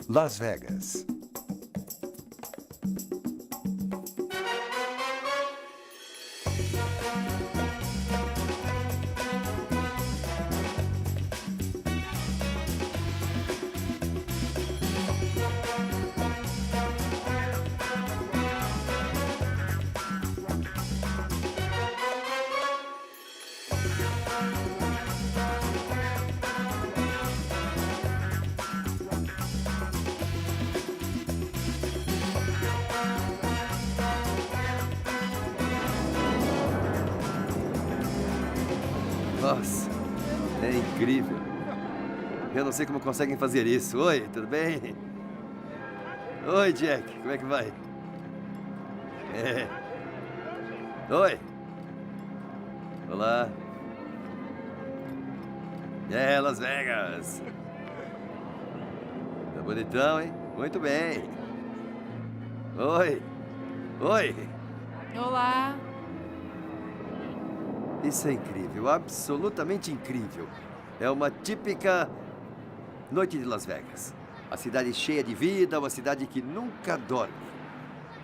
Las Vegas. Nossa, é incrível. Eu não sei como conseguem fazer isso. Oi, tudo bem? Oi, Jack, como é que vai? Oi. Olá. Las Vegas. Tá bonitão, hein? Muito bem. Oi. Oi. Olá. Isso é incrível, absolutamente incrível. É uma típica noite de Las Vegas. A cidade cheia de vida, uma cidade que nunca dorme.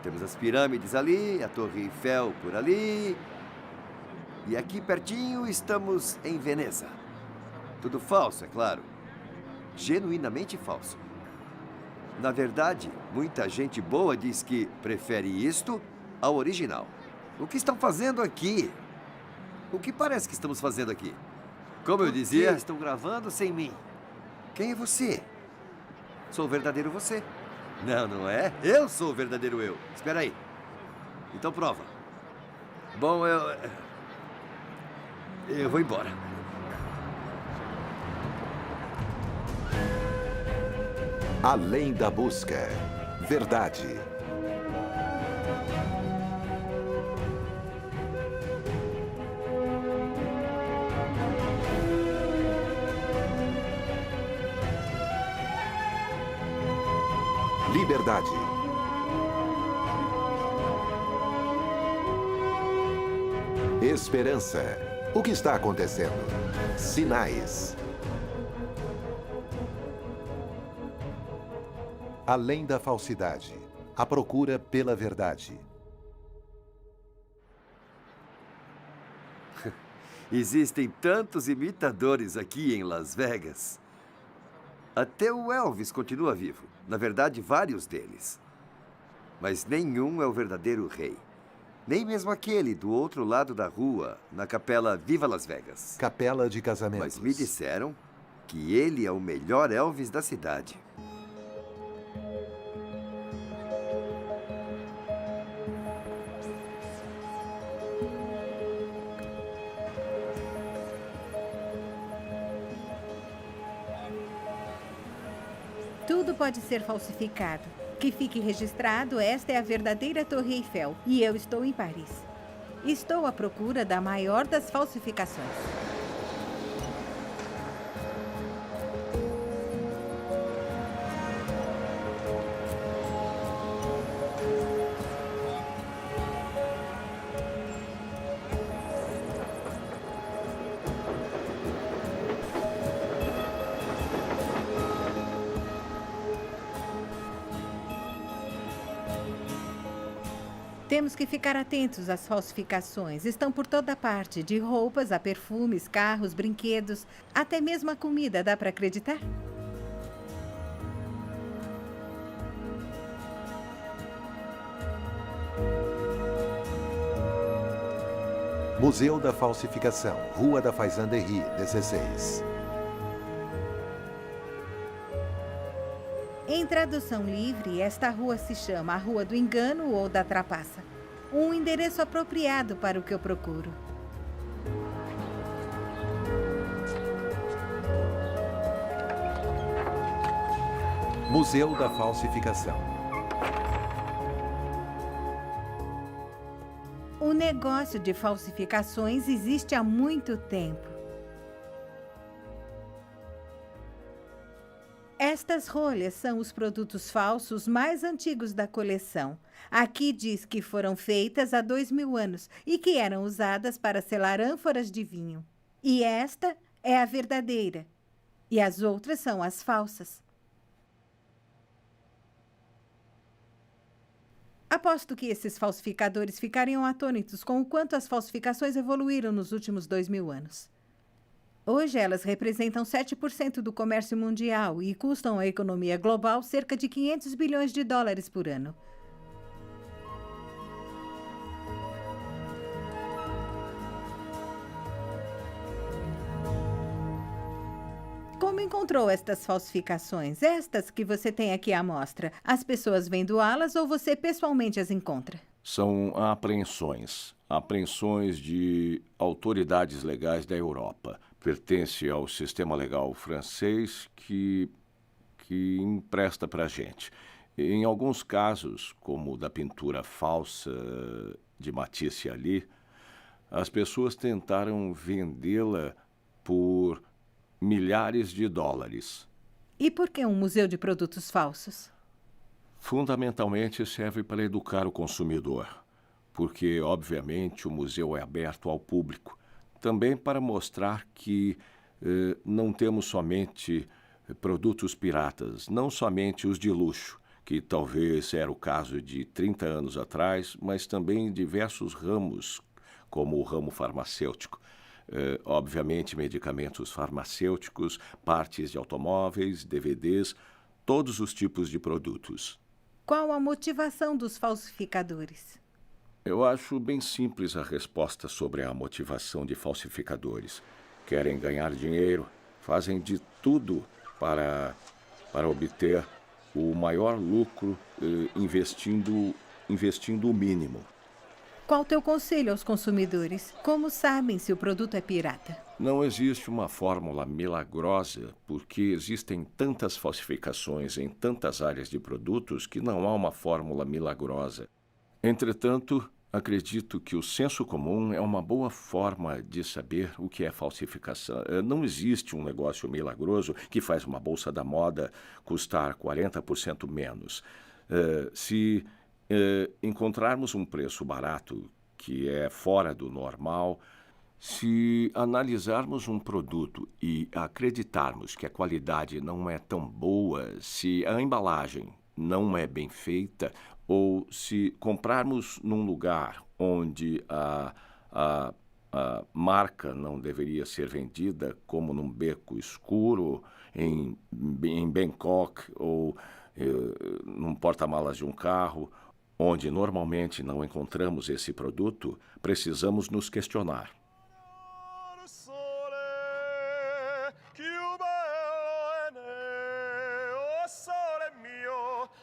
Temos as pirâmides ali, a Torre Eiffel por ali. E aqui pertinho estamos em Veneza. Tudo falso, é claro. Genuinamente falso. Na verdade, muita gente boa diz que prefere isto ao original. O que estão fazendo aqui? O que parece que estamos fazendo aqui? Como eu dizia, estão gravando sem mim. Quem é você? Sou o verdadeiro você. Não, não é? Eu sou o verdadeiro eu. Espera aí. Então prova. Bom, eu vou embora. Além da busca. Verdade. Liberdade. Esperança. O que está acontecendo? Sinais. Além da falsidade. A procura pela verdade. Existem tantos imitadores aqui em Las Vegas. Até o Elvis continua vivo. Na verdade, vários deles. Mas nenhum é o verdadeiro rei. Nem mesmo aquele do outro lado da rua, na capela Viva Las Vegas. Capela de casamentos. Mas me disseram que ele é o melhor Elvis da cidade. Tudo pode ser falsificado. Que fique registrado, esta é a verdadeira Torre Eiffel e eu estou em Paris. Estou à procura da maior das falsificações. Temos que ficar atentos às falsificações. Estão por toda parte, de roupas a perfumes, carros, brinquedos, até mesmo a comida. Dá para acreditar? Museu da Falsificação. Rua da Fazanderie, 16. Em tradução livre, esta rua se chama a Rua do Engano ou da Trapaça. Um endereço apropriado para o que eu procuro. Museu da Falsificação. O negócio de falsificações existe há muito tempo. Estas rolhas são os produtos falsos mais antigos da coleção. Aqui diz que foram feitas há 2000 anos e que eram usadas para selar ânforas de vinho. E esta é a verdadeira. E as outras são as falsas. Aposto que esses falsificadores ficariam atônitos com o quanto as falsificações evoluíram nos últimos 2000 anos. Hoje, elas representam 7% do comércio mundial e custam à economia global cerca de 500 bilhões de dólares por ano. Como encontrou estas falsificações? Estas que você tem aqui à mostra. As pessoas vêm doá-las ou você pessoalmente as encontra? São apreensões de autoridades legais da Europa. Pertence ao sistema legal francês que empresta para a gente. Em alguns casos, como o da pintura falsa de Matisse ali, as pessoas tentaram vendê-la por milhares de dólares. E por que um museu de produtos falsos? Fundamentalmente serve para educar o consumidor, porque, obviamente, o museu é aberto ao público. Também para mostrar que não temos somente produtos piratas, não somente os de luxo, que talvez era o caso de 30 anos atrás, mas também em diversos ramos, como o ramo farmacêutico. Obviamente, medicamentos farmacêuticos, partes de automóveis, DVDs, todos os tipos de produtos. Qual a motivação dos falsificadores? Eu acho bem simples a resposta sobre a motivação de falsificadores. Querem ganhar dinheiro, fazem de tudo para obter o maior lucro investindo o mínimo. Qual o teu conselho aos consumidores? Como sabem se o produto é pirata? Não existe uma fórmula milagrosa, porque existem tantas falsificações em tantas áreas de produtos que não há uma fórmula milagrosa. Entretanto, acredito que o senso comum é uma boa forma de saber o que é falsificação. Não existe um negócio milagroso que faz uma bolsa da moda custar 40% menos. Se encontrarmos um preço barato que é fora do normal, se analisarmos um produto e acreditarmos que a qualidade não é tão boa, se a embalagem não é bem feita, ou se comprarmos num lugar onde a marca não deveria ser vendida, como num beco escuro em Bangkok, ou num porta-malas de um carro, onde normalmente não encontramos esse produto, precisamos nos questionar.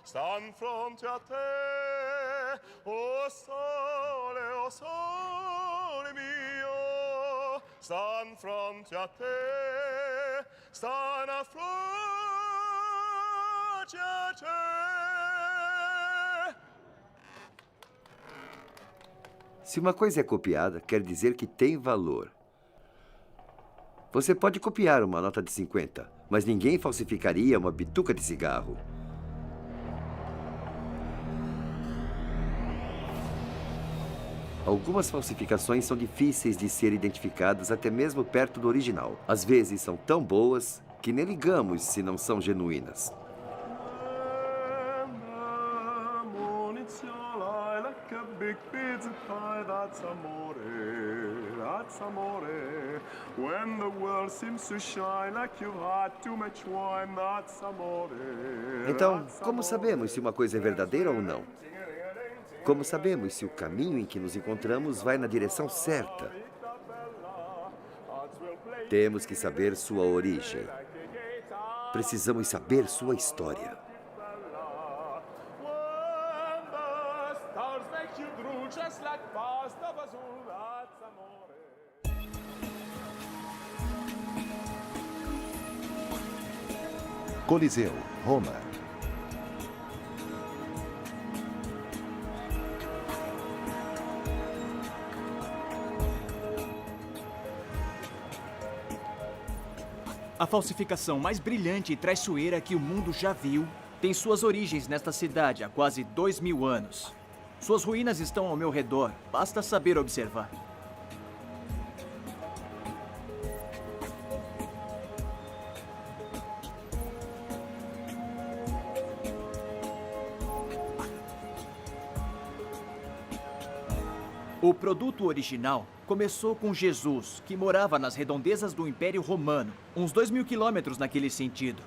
Stan fronte a te, o sole mio, stan fronte a te, stan a fronte a te. Se uma coisa é copiada, quer dizer que tem valor. Você pode copiar uma nota de 50, mas ninguém falsificaria uma bituca de cigarro. Algumas falsificações são difíceis de ser identificadas até mesmo perto do original. Às vezes são tão boas que nem ligamos se não são genuínas. Então, como sabemos se uma coisa é verdadeira ou não? Como sabemos se o caminho em que nos encontramos vai na direção certa? Temos que saber sua origem. Precisamos saber sua história. Coliseu, Roma. A falsificação mais brilhante e traiçoeira que o mundo já viu tem suas origens nesta cidade há quase 2000 anos. Suas ruínas estão ao meu redor, basta saber observar. O produto original começou com Jesus, que morava nas redondezas do Império Romano, uns 2.000 quilômetros naquele sentido.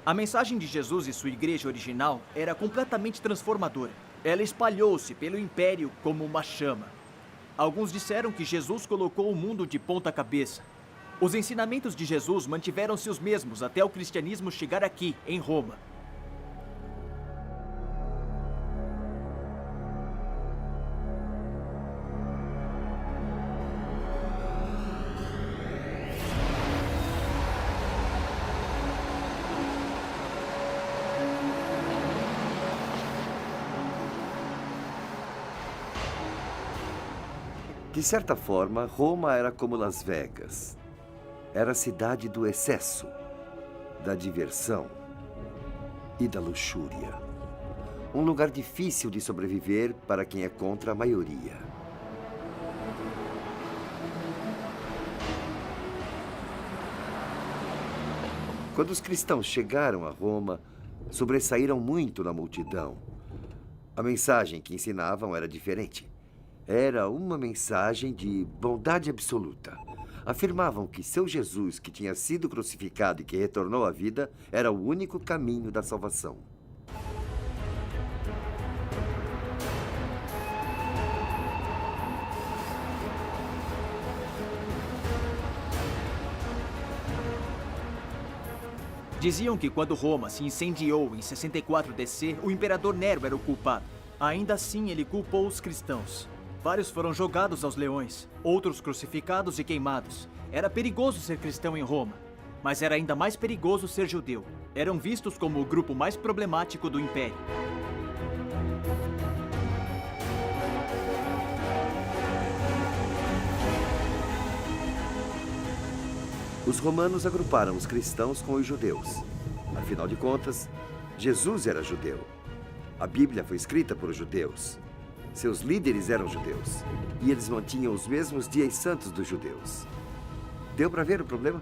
A mensagem de Jesus e sua igreja original era completamente transformadora. Ela espalhou-se pelo Império como uma chama. Alguns disseram que Jesus colocou o mundo de ponta cabeça. Os ensinamentos de Jesus mantiveram-se os mesmos até o cristianismo chegar aqui, em Roma. De certa forma, Roma era como Las Vegas. Era a cidade do excesso, da diversão e da luxúria. Um lugar difícil de sobreviver para quem é contra a maioria. Quando os cristãos chegaram a Roma, sobressaíram muito na multidão. A mensagem que ensinavam era diferente. Era uma mensagem de bondade absoluta. Afirmavam que seu Jesus, que tinha sido crucificado e que retornou à vida, era o único caminho da salvação. Diziam que quando Roma se incendiou em 64 DC, o imperador Nero era o culpado. Ainda assim, ele culpou os cristãos. Vários foram jogados aos leões, outros crucificados e queimados. Era perigoso ser cristão em Roma, mas era ainda mais perigoso ser judeu. Eram vistos como o grupo mais problemático do império. Os romanos agruparam os cristãos com os judeus. Afinal de contas, Jesus era judeu. A Bíblia foi escrita por judeus. Seus líderes eram judeus. E eles mantinham os mesmos dias santos dos judeus. Deu para ver o problema?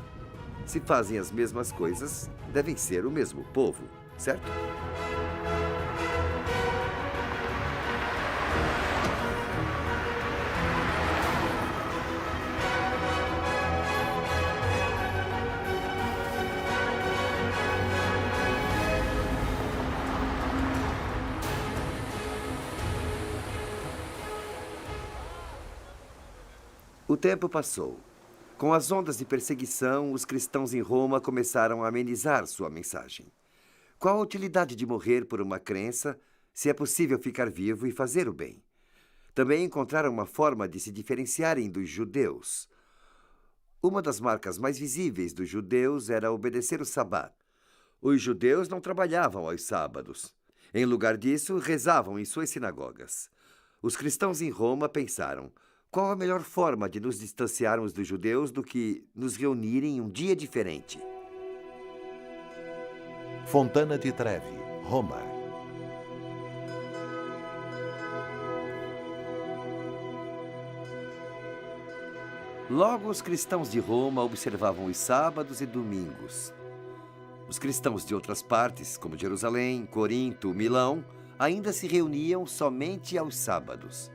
Se fazem as mesmas coisas, devem ser o mesmo povo, certo? O tempo passou. Com as ondas de perseguição, os cristãos em Roma começaram a amenizar sua mensagem. Qual a utilidade de morrer por uma crença se é possível ficar vivo e fazer o bem? Também encontraram uma forma de se diferenciarem dos judeus. Uma das marcas mais visíveis dos judeus era obedecer o sabá. Os judeus não trabalhavam aos sábados. Em lugar disso, rezavam em suas sinagogas. Os cristãos em Roma pensaram: qual a melhor forma de nos distanciarmos dos judeus do que nos reunirem em um dia diferente? Fontana di Trevi, Roma. Logo, os cristãos de Roma observavam os sábados e domingos. Os cristãos de outras partes, como Jerusalém, Corinto, Milão, ainda se reuniam somente aos sábados.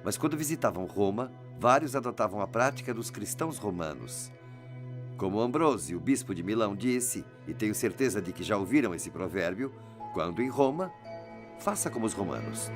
Mas quando visitavam Roma, vários adotavam a prática dos cristãos romanos. Como Ambrósio, o bispo de Milão, disse, e tenho certeza de que já ouviram esse provérbio: quando em Roma, faça como os romanos.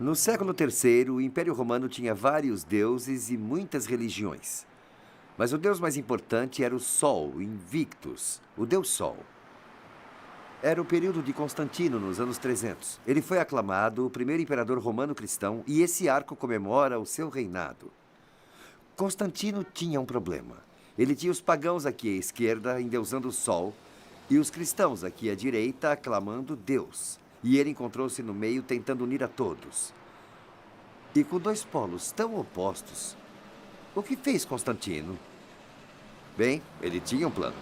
No século III, o Império Romano tinha vários deuses e muitas religiões. Mas o deus mais importante era o Sol, o Invictus, o Deus Sol. Era o período de Constantino, nos anos 300. Ele foi aclamado o primeiro imperador romano cristão e esse arco comemora o seu reinado. Constantino tinha um problema. Ele tinha os pagãos aqui à esquerda endeusando o Sol e os cristãos aqui à direita aclamando Deus. E ele encontrou-se no meio tentando unir a todos. E com dois polos tão opostos, o que fez Constantino? Bem, ele tinha um plano.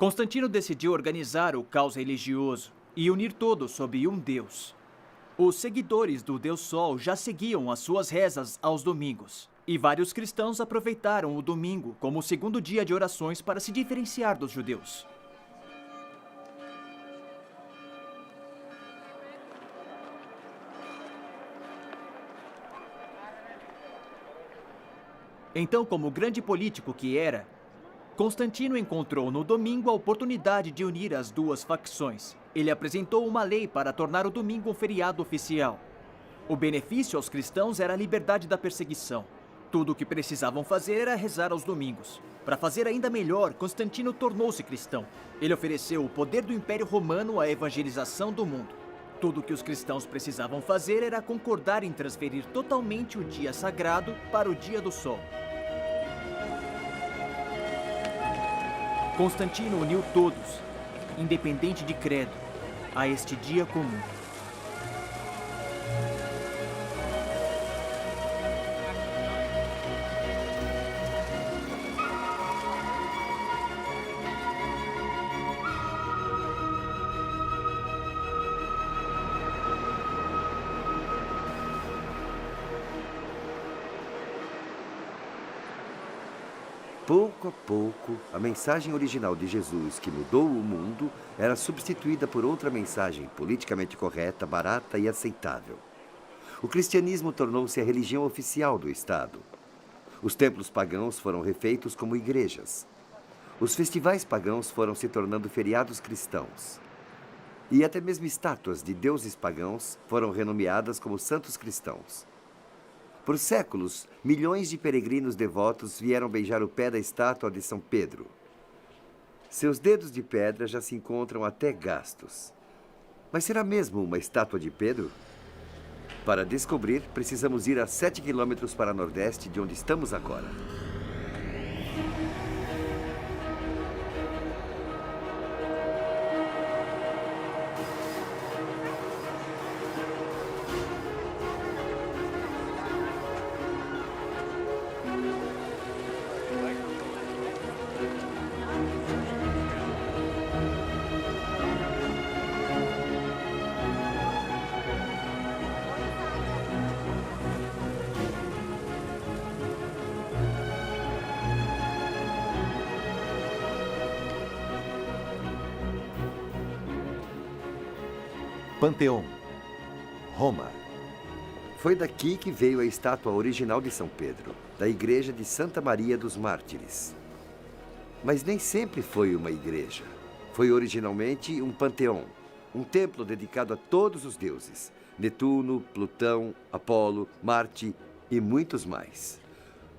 Constantino decidiu organizar o caos religioso e unir todos sob um deus. Os seguidores do Deus Sol já seguiam as suas rezas aos domingos. E vários cristãos aproveitaram o domingo como o segundo dia de orações para se diferenciar dos judeus. Então, como grande político que era, Constantino encontrou no domingo a oportunidade de unir as duas facções. Ele apresentou uma lei para tornar o domingo um feriado oficial. O benefício aos cristãos era a liberdade da perseguição. Tudo o que precisavam fazer era rezar aos domingos. Para fazer ainda melhor, Constantino tornou-se cristão. Ele ofereceu o poder do Império Romano à evangelização do mundo. Tudo o que os cristãos precisavam fazer era concordar em transferir totalmente o dia sagrado para o dia do sol. Constantino uniu todos, independente de credo, a este dia comum. Pouco a pouco, a mensagem original de Jesus, que mudou o mundo, era substituída por outra mensagem politicamente correta, barata e aceitável. O cristianismo tornou-se a religião oficial do Estado. Os templos pagãos foram refeitos como igrejas. Os festivais pagãos foram se tornando feriados cristãos. E até mesmo estátuas de deuses pagãos foram renomeadas como santos cristãos. Por séculos, milhões de peregrinos devotos vieram beijar o pé da estátua de São Pedro. Seus dedos de pedra já se encontram até gastos. Mas será mesmo uma estátua de Pedro? Para descobrir, precisamos ir a 7 quilômetros para nordeste de onde estamos agora. Panteão, Roma. Foi daqui que veio a estátua original de São Pedro, da igreja de Santa Maria dos Mártires. Mas nem sempre foi uma igreja. Foi originalmente um panteão, um templo dedicado a todos os deuses: Netuno, Plutão, Apolo, Marte e muitos mais.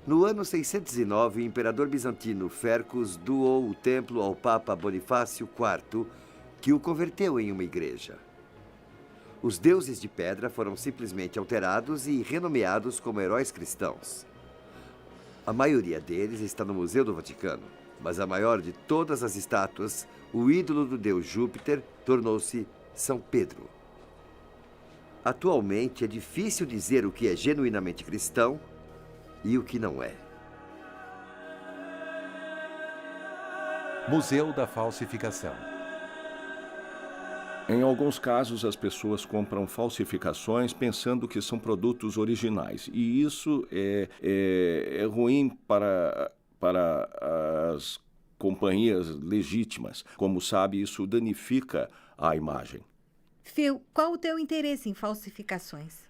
No ano 609, o imperador bizantino Fercus doou o templo ao Papa Bonifácio IV, que o converteu em uma igreja. Os deuses de pedra foram simplesmente alterados e renomeados como heróis cristãos. A maioria deles está no Museu do Vaticano, mas a maior de todas as estátuas, o ídolo do deus Júpiter, tornou-se São Pedro. Atualmente é difícil dizer o que é genuinamente cristão e o que não é. Museu da Falsificação. Em alguns casos, as pessoas compram falsificações pensando que são produtos originais. E isso é ruim para as companhias legítimas. Como sabe, isso danifica a imagem. Phil, qual o teu interesse em falsificações?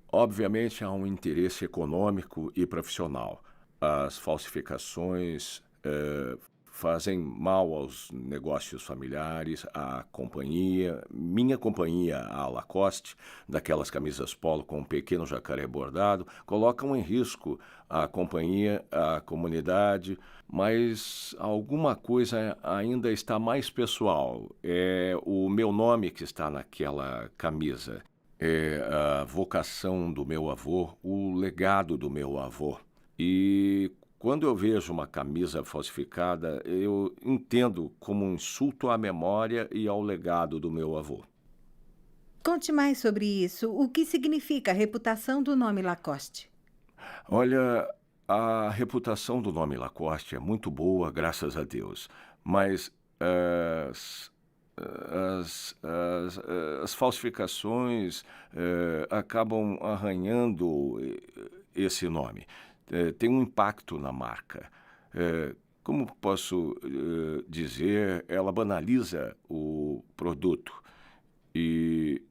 Obviamente, há um interesse econômico e profissional. As falsificações fazem mal aos negócios familiares, à companhia. Minha companhia, a Lacoste, daquelas camisas polo com um pequeno jacaré bordado, colocam em risco a companhia, a comunidade, mas alguma coisa ainda está mais pessoal. É o meu nome que está naquela camisa. É a vocação do meu avô, o legado do meu avô. E quando eu vejo uma camisa falsificada, eu entendo como um insulto à memória e ao legado do meu avô. Conte mais sobre isso. O que significa a reputação do nome Lacoste? Olha, a reputação do nome Lacoste é muito boa, graças a Deus. Mas as, as falsificações acabam arranhando esse nome. Tem um impacto na marca. Como posso dizer, ela banaliza o produto e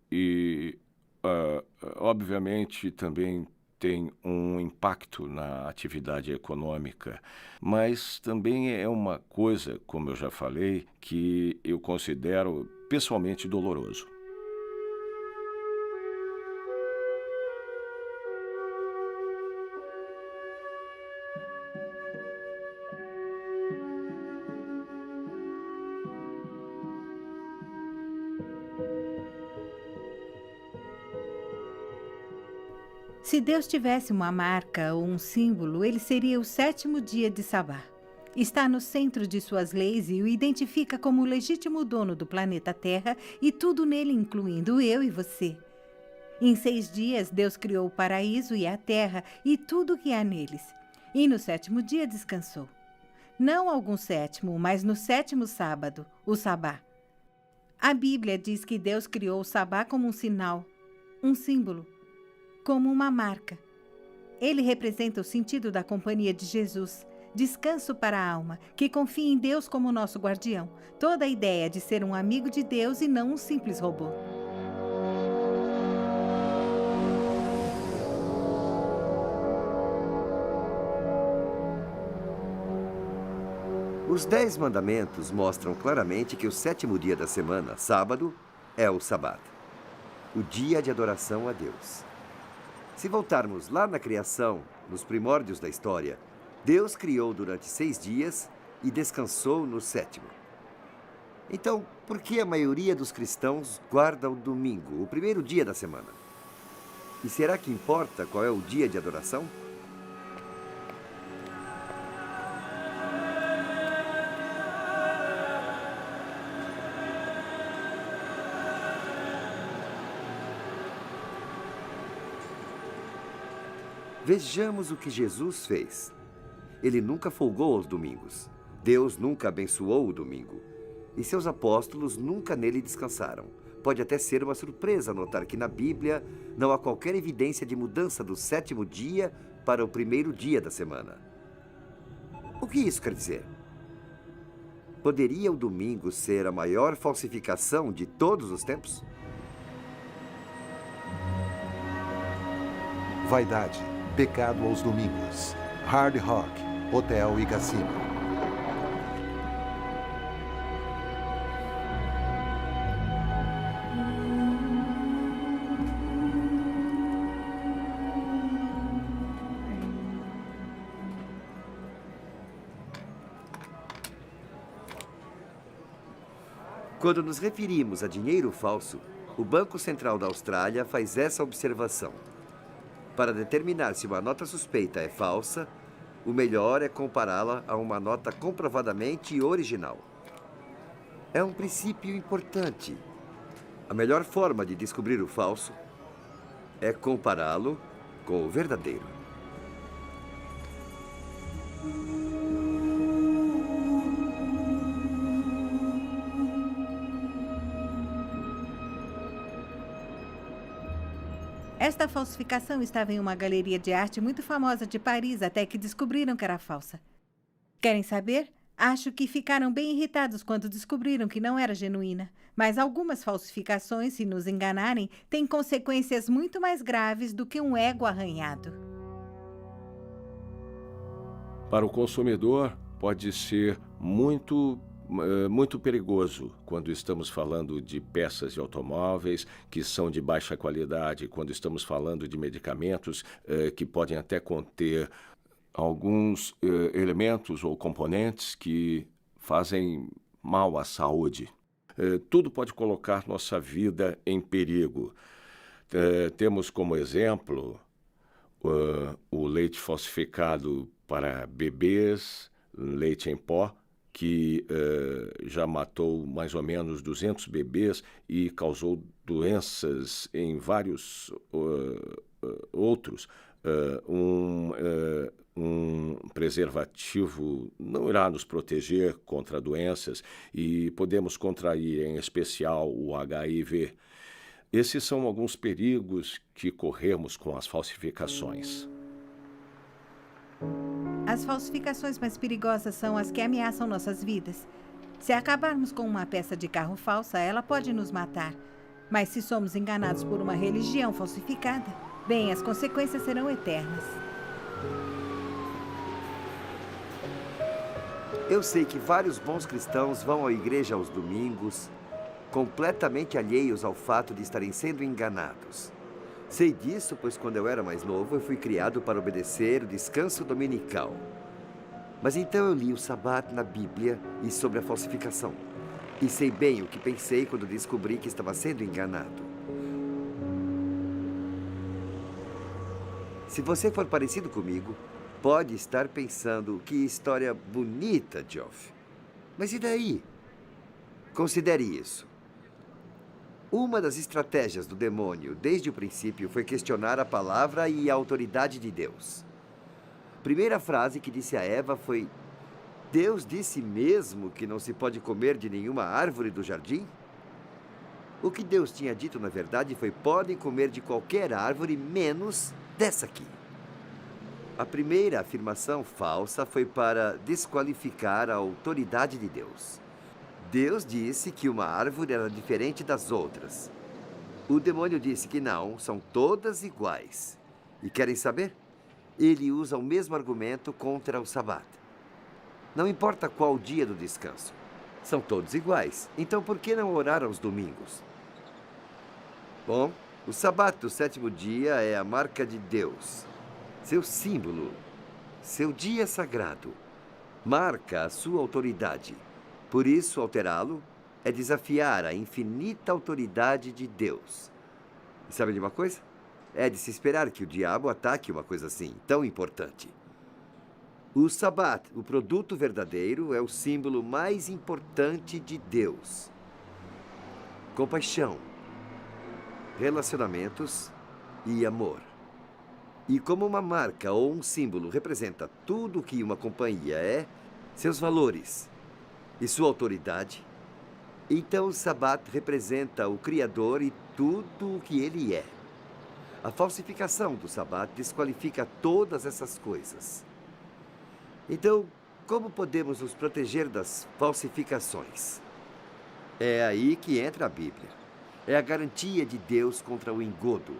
obviamente, também tem um impacto na atividade econômica, mas também é uma coisa, como eu já falei, que eu considero pessoalmente doloroso. Se Deus tivesse uma marca ou um símbolo, ele seria o 7º dia de Sabá. Está no centro de suas leis e o identifica como o legítimo dono do planeta Terra e tudo nele, incluindo eu e você. Em 6 dias, Deus criou o paraíso e a terra e tudo o que há neles. E no 7º dia descansou. Não algum 7º, mas no 7º sábado, o Sabá. A Bíblia diz que Deus criou o Sabá como um sinal, um símbolo, como uma marca. Ele representa o sentido da companhia de Jesus, descanso para a alma, que confia em Deus como nosso guardião. Toda a ideia de ser um amigo de Deus e não um simples robô. Os 10 mandamentos mostram claramente que o 7º dia da semana, sábado, é o Sabá, o dia de adoração a Deus. Se voltarmos lá na criação, nos primórdios da história, Deus criou durante 6 dias e descansou no 7º. Então, por que a maioria dos cristãos guarda o domingo, o primeiro dia da semana? E será que importa qual é o dia de adoração? Vejamos o que Jesus fez. Ele nunca folgou aos domingos. Deus nunca abençoou o domingo. E seus apóstolos nunca nele descansaram. Pode até ser uma surpresa notar que na Bíblia não há qualquer evidência de mudança do 7º dia para o primeiro dia da semana. O que isso quer dizer? Poderia o domingo ser a maior falsificação de todos os tempos? Vaidade, pecado aos domingos. Hard Rock, hotel e cassino. Quando nos referimos a dinheiro falso, o Banco Central da Austrália faz essa observação. Para determinar se uma nota suspeita é falsa, o melhor é compará-la a uma nota comprovadamente original. É um princípio importante. A melhor forma de descobrir o falso é compará-lo com o verdadeiro. Esta falsificação estava em uma galeria de arte muito famosa de Paris, até que descobriram que era falsa. Querem saber? Acho que ficaram bem irritados quando descobriram que não era genuína. Mas algumas falsificações, se nos enganarem, têm consequências muito mais graves do que um ego arranhado. Para o consumidor, pode ser muito perigoso quando estamos falando de peças de automóveis que são de baixa qualidade, quando estamos falando de medicamentos que podem até conter alguns elementos ou componentes que fazem mal à saúde. Tudo pode colocar nossa vida em perigo. Temos como exemplo o leite falsificado para bebês, leite em pó, que já matou mais ou menos 200 bebês e causou doenças em vários outros. Um preservativo não irá nos proteger contra doenças e podemos contrair, em especial, o HIV. Esses são alguns perigos que corremos com as falsificações. As falsificações mais perigosas são as que ameaçam nossas vidas. Se acabarmos com uma peça de carro falsa, ela pode nos matar. Mas se somos enganados por uma religião falsificada, bem, as consequências serão eternas. Eu sei que vários bons cristãos vão à igreja aos domingos, completamente alheios ao fato de estarem sendo enganados. Sei disso, pois quando eu era mais novo, eu fui criado para obedecer o descanso dominical. Mas então eu li o Shabat na Bíblia e sobre a falsificação. E sei bem o que pensei quando descobri que estava sendo enganado. Se você for parecido comigo, pode estar pensando, que história bonita, Geoff. Mas e daí? Considere isso. Uma das estratégias do demônio, desde o princípio, foi questionar a palavra e a autoridade de Deus. A primeira frase que disse a Eva foi: Deus disse mesmo que não se pode comer de nenhuma árvore do jardim? O que Deus tinha dito, na verdade, foi: podem comer de qualquer árvore, menos dessa aqui. A primeira afirmação falsa foi para desqualificar a autoridade de Deus. Deus disse que uma árvore era diferente das outras. O demônio disse que não, são todas iguais. E querem saber? Ele usa o mesmo argumento contra o Shabat. Não importa qual dia do descanso. São todos iguais. Então por que não orar aos domingos? Bom, o Shabat do sétimo dia é a marca de Deus. Seu símbolo, seu dia sagrado, marca a sua autoridade. Por isso, alterá-lo é desafiar a infinita autoridade de Deus. E sabe de uma coisa? É de se esperar que o diabo ataque uma coisa assim, tão importante. O Shabat, o produto verdadeiro, é o símbolo mais importante de Deus. Compaixão, relacionamentos e amor. E como uma marca ou um símbolo representa tudo o que uma companhia é, seus valores e sua autoridade, então o Shabat representa o Criador e tudo o que ele é. A falsificação do Shabat desqualifica todas essas coisas. Então, como podemos nos proteger das falsificações? É aí que entra a Bíblia. É a garantia de Deus contra o engodo.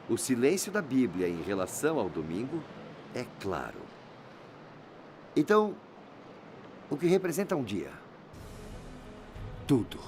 O silêncio da Bíblia em relação ao domingo é claro. Então, o que representa um dia? Tudo.